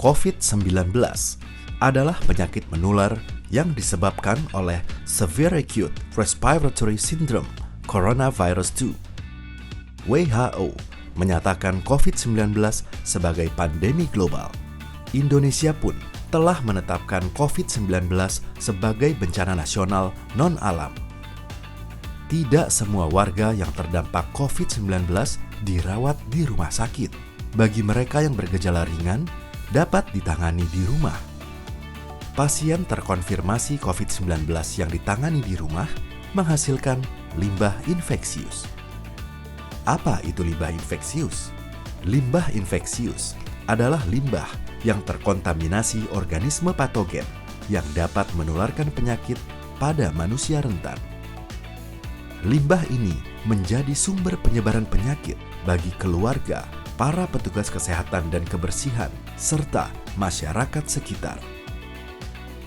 COVID-19 adalah penyakit menular yang disebabkan oleh Severe Acute Respiratory Syndrome Coronavirus 2. WHO menyatakan COVID-19 sebagai pandemi global. Indonesia pun telah menetapkan COVID-19 sebagai bencana nasional non-alam. Tidak semua warga yang terdampak COVID-19 dirawat di rumah sakit. Bagi mereka yang bergejala ringan, dapat ditangani di rumah. Pasien terkonfirmasi COVID-19 yang ditangani di rumah menghasilkan limbah infeksius. Apa itu limbah infeksius? Limbah infeksius adalah limbah yang terkontaminasi organisme patogen yang dapat menularkan penyakit pada manusia rentan. Limbah ini menjadi sumber penyebaran penyakit bagi keluarga, para petugas kesehatan dan kebersihan, serta masyarakat sekitar.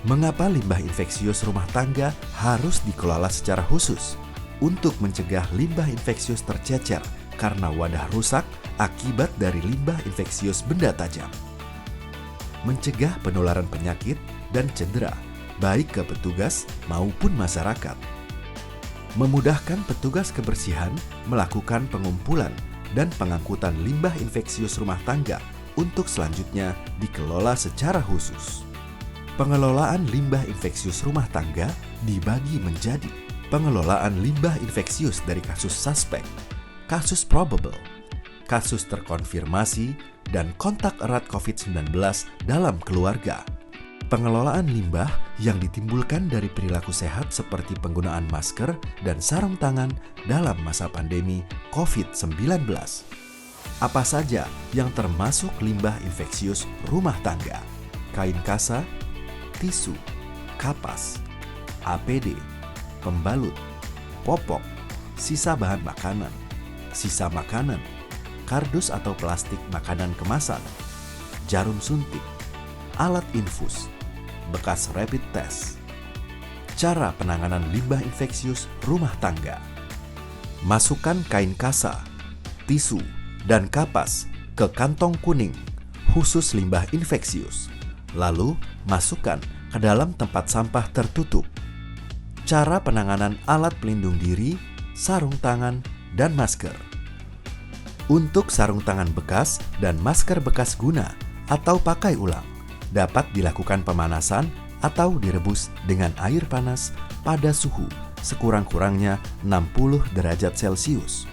Mengapa limbah infeksius rumah tangga harus dikelola secara khusus? Untuk mencegah limbah infeksius tercecer karena wadah rusak akibat dari limbah infeksius benda tajam. Mencegah penularan penyakit dan cedera, baik ke petugas maupun masyarakat. Memudahkan petugas kebersihan melakukan pengumpulan dan pengangkutan limbah infeksius rumah tangga untuk selanjutnya dikelola secara khusus. Pengelolaan limbah infeksius rumah tangga dibagi menjadi pengelolaan limbah infeksius dari kasus suspek, kasus probable, kasus terkonfirmasi, dan kontak erat COVID-19 dalam keluarga. Pengelolaan limbah yang ditimbulkan dari perilaku sehat seperti penggunaan masker dan sarung tangan dalam masa pandemi COVID-19. Apa saja yang termasuk limbah infeksius rumah tangga? Kain kasa, tisu, kapas, APD, pembalut, popok, sisa bahan makanan, sisa makanan, kardus atau plastik makanan kemasan, jarum suntik, alat infus, bekas rapid test. Cara penanganan limbah infeksius rumah tangga. Masukkan kain kasa, tisu, dan kapas ke kantong kuning khusus limbah infeksius. Lalu masukkan ke dalam tempat sampah tertutup. Cara penanganan alat pelindung diri, sarung tangan, dan masker. Untuk sarung tangan bekas dan masker bekas guna atau pakai ulang, dapat dilakukan pemanasan atau direbus dengan air panas pada suhu sekurang-kurangnya 60 derajat Celcius.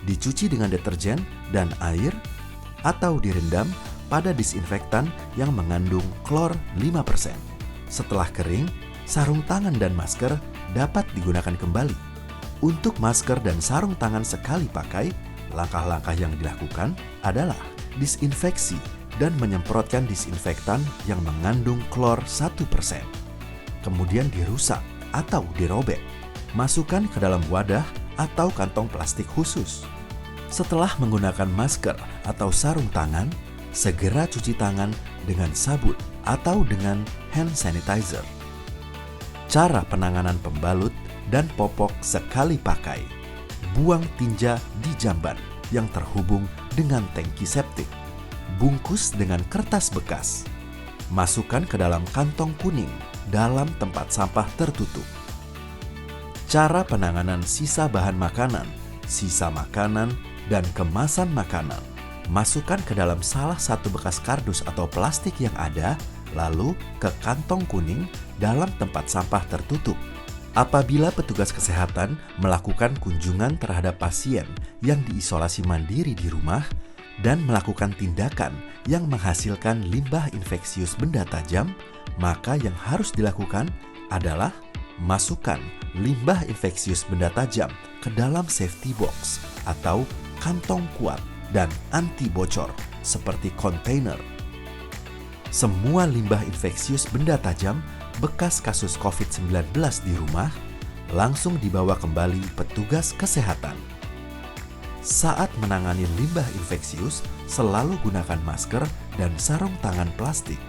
Dicuci dengan deterjen dan air atau direndam pada disinfektan yang mengandung klor 5%. Setelah kering, sarung tangan dan masker dapat digunakan kembali. Untuk masker dan sarung tangan sekali pakai, langkah-langkah yang dilakukan adalah disinfeksi dan menyemprotkan disinfektan yang mengandung klor 1%. Kemudian dirusak atau dirobek. Masukkan ke dalam wadah atau kantong plastik khusus. Setelah menggunakan masker atau sarung tangan, segera cuci tangan dengan sabun atau dengan hand sanitizer. Cara penanganan pembalut dan popok sekali pakai. Buang tinja di jamban yang terhubung dengan tangki septik. Bungkus dengan kertas bekas. Masukkan ke dalam kantong kuning dalam tempat sampah tertutup. Cara penanganan sisa bahan makanan, sisa makanan, dan kemasan makanan. Masukkan ke dalam salah satu bekas kardus atau plastik yang ada, lalu ke kantong kuning dalam tempat sampah tertutup. Apabila petugas kesehatan melakukan kunjungan terhadap pasien yang diisolasi mandiri di rumah dan melakukan tindakan yang menghasilkan limbah infeksius benda tajam, maka yang harus dilakukan adalah masukkan limbah infeksius benda tajam ke dalam safety box atau kantong kuat dan anti bocor seperti kontainer. Semua limbah infeksius benda tajam bekas kasus COVID-19 di rumah langsung dibawa kembali petugas kesehatan. Saat menangani limbah infeksius, selalu gunakan masker dan sarung tangan plastik.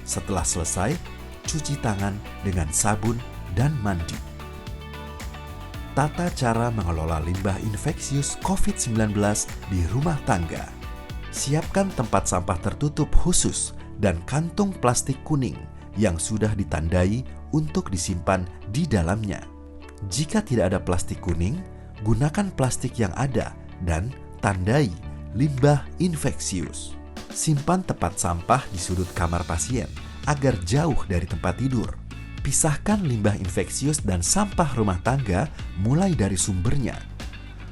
Setelah selesai, cuci tangan dengan sabun dan mandi. Tata cara mengelola limbah infeksius COVID-19 di rumah tangga. Siapkan tempat sampah tertutup khusus dan kantung plastik kuning yang sudah ditandai untuk disimpan di dalamnya. Jika tidak ada plastik kuning, gunakan plastik yang ada dan tandai limbah infeksius. Simpan tempat sampah di sudut kamar pasien agar jauh dari tempat tidur. Pisahkan limbah infeksius dan sampah rumah tangga mulai dari sumbernya.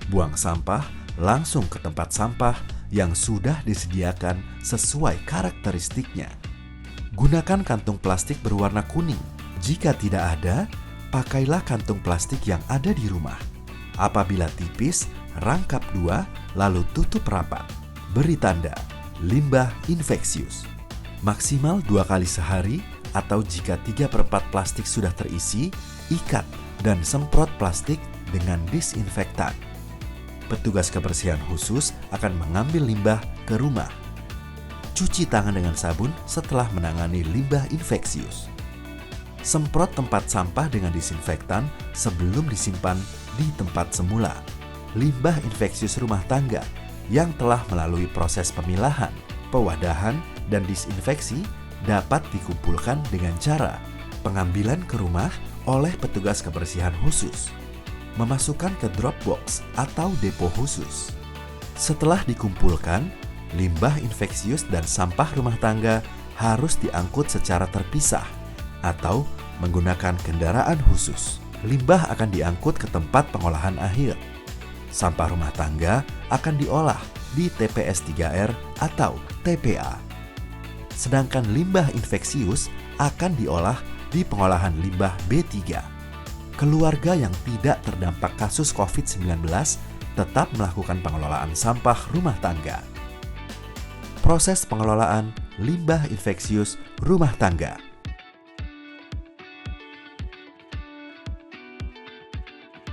Buang sampah langsung ke tempat sampah yang sudah disediakan sesuai karakteristiknya. Gunakan kantung plastik berwarna kuning. Jika tidak ada, pakailah kantung plastik yang ada di rumah. Apabila tipis, rangkap dua lalu tutup rapat. Beri tanda limbah infeksius. Maksimal 2 kali sehari atau jika 3/4 plastik sudah terisi, ikat dan semprot plastik dengan disinfektan. Petugas kebersihan khusus akan mengambil limbah ke rumah. Cuci tangan dengan sabun setelah menangani limbah infeksius. Semprot tempat sampah dengan disinfektan sebelum disimpan di tempat semula. Limbah infeksius rumah tangga yang telah melalui proses pemilahan, pewadahan, dan disinfeksi dapat dikumpulkan dengan cara pengambilan ke rumah oleh petugas kebersihan khusus, memasukkan ke drop box atau depo khusus. Setelah dikumpulkan, limbah infeksius dan sampah rumah tangga harus diangkut secara terpisah atau menggunakan kendaraan khusus. Limbah akan diangkut ke tempat pengolahan akhir. Sampah rumah tangga akan diolah di TPS 3R atau TPA. Sedangkan limbah infeksius akan diolah di pengolahan limbah B3. Keluarga yang tidak terdampak kasus COVID-19 tetap melakukan pengelolaan sampah rumah tangga. Proses pengelolaan limbah infeksius rumah tangga.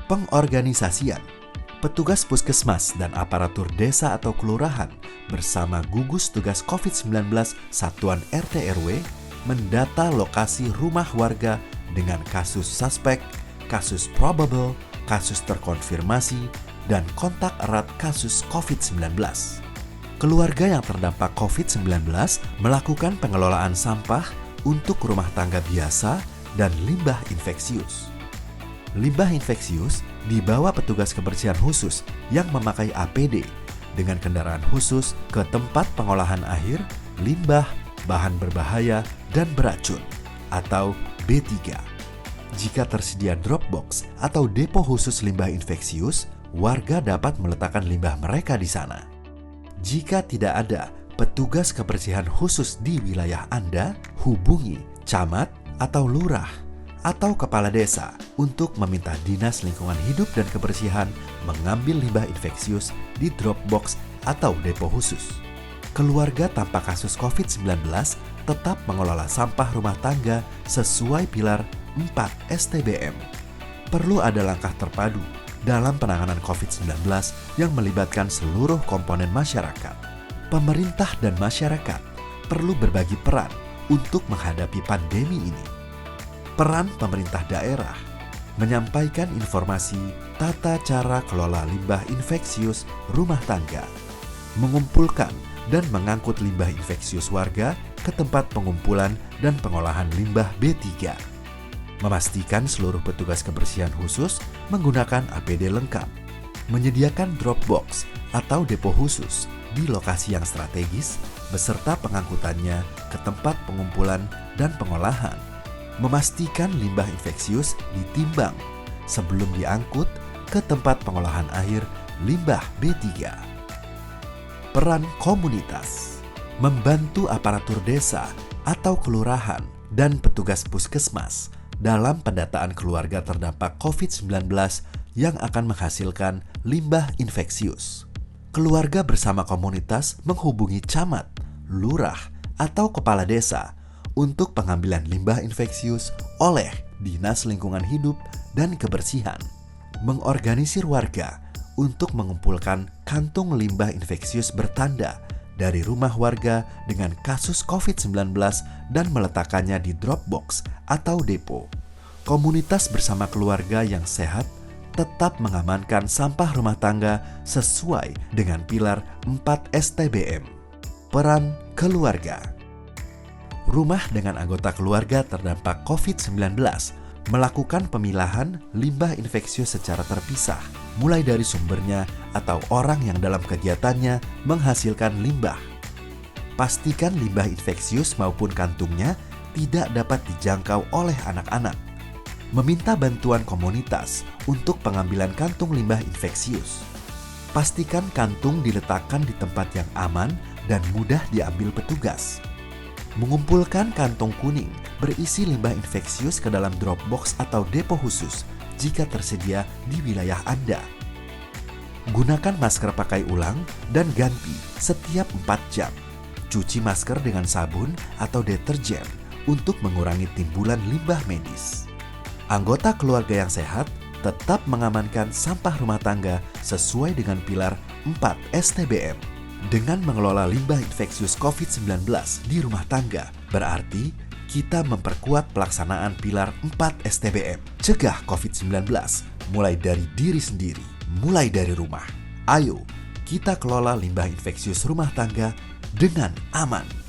Pengorganisasian. Petugas puskesmas dan aparatur desa atau kelurahan bersama gugus tugas COVID-19 Satuan RT RW mendata lokasi rumah warga dengan kasus suspek, kasus probable, kasus terkonfirmasi, dan kontak erat kasus COVID-19. Keluarga yang terdampak COVID-19 melakukan pengelolaan sampah untuk rumah tangga biasa dan limbah infeksius. Limbah infeksius dibawa petugas kebersihan khusus yang memakai APD dengan kendaraan khusus ke tempat pengolahan akhir limbah, bahan berbahaya, dan beracun atau B3. Jika tersedia drop box atau depo khusus limbah infeksius, warga dapat meletakkan limbah mereka di sana. Jika tidak ada petugas kebersihan khusus di wilayah Anda, hubungi camat atau lurah atau kepala desa untuk meminta Dinas Lingkungan Hidup dan Kebersihan mengambil limbah infeksius di drop box atau depo khusus. Keluarga tanpa kasus COVID-19 tetap mengelola sampah rumah tangga sesuai pilar 4 STBM. Perlu ada langkah terpadu dalam penanganan COVID-19 yang melibatkan seluruh komponen masyarakat. Pemerintah dan masyarakat perlu berbagi peran untuk menghadapi pandemi ini. Peran pemerintah daerah menyampaikan informasi tata cara kelola limbah infeksius rumah tangga, mengumpulkan dan mengangkut limbah infeksius warga ke tempat pengumpulan dan pengolahan limbah B3, memastikan seluruh petugas kebersihan khusus menggunakan APD lengkap, menyediakan drop box atau depo khusus di lokasi yang strategis beserta pengangkutannya ke tempat pengumpulan dan pengolahan, memastikan limbah infeksius ditimbang sebelum diangkut ke tempat pengolahan akhir limbah B3. Peran komunitas membantu aparatur desa atau kelurahan dan petugas puskesmas dalam pendataan keluarga terdampak COVID-19 yang akan menghasilkan limbah infeksius. Keluarga bersama komunitas menghubungi camat, lurah, atau kepala desa untuk pengambilan limbah infeksius oleh Dinas Lingkungan Hidup dan Kebersihan, mengorganisir warga untuk mengumpulkan kantung limbah infeksius bertanda dari rumah warga dengan kasus COVID-19 dan meletakkannya di drop box atau depo. Komunitas bersama keluarga yang sehat tetap mengamankan sampah rumah tangga sesuai dengan pilar 4 STBM. Peran keluarga. Rumah dengan anggota keluarga terdampak COVID-19 melakukan pemilahan limbah infeksius secara terpisah, mulai dari sumbernya atau orang yang dalam kegiatannya menghasilkan limbah. Pastikan limbah infeksius maupun kantungnya tidak dapat dijangkau oleh anak-anak. Meminta bantuan komunitas untuk pengambilan kantung limbah infeksius. Pastikan kantung diletakkan di tempat yang aman dan mudah diambil petugas. Mengumpulkan kantong kuning berisi limbah infeksius ke dalam drop box atau depo khusus jika tersedia di wilayah Anda. Gunakan masker pakai ulang dan ganti setiap 4 jam. Cuci masker dengan sabun atau deterjen untuk mengurangi timbulan limbah medis. Anggota keluarga yang sehat tetap mengamankan sampah rumah tangga sesuai dengan pilar 4 STBM. Dengan mengelola limbah infeksius COVID-19 di rumah tangga, berarti kita memperkuat pelaksanaan pilar 4 STBM. Cegah COVID-19 mulai dari diri sendiri, mulai dari rumah. Ayo, kita kelola limbah infeksius rumah tangga dengan aman.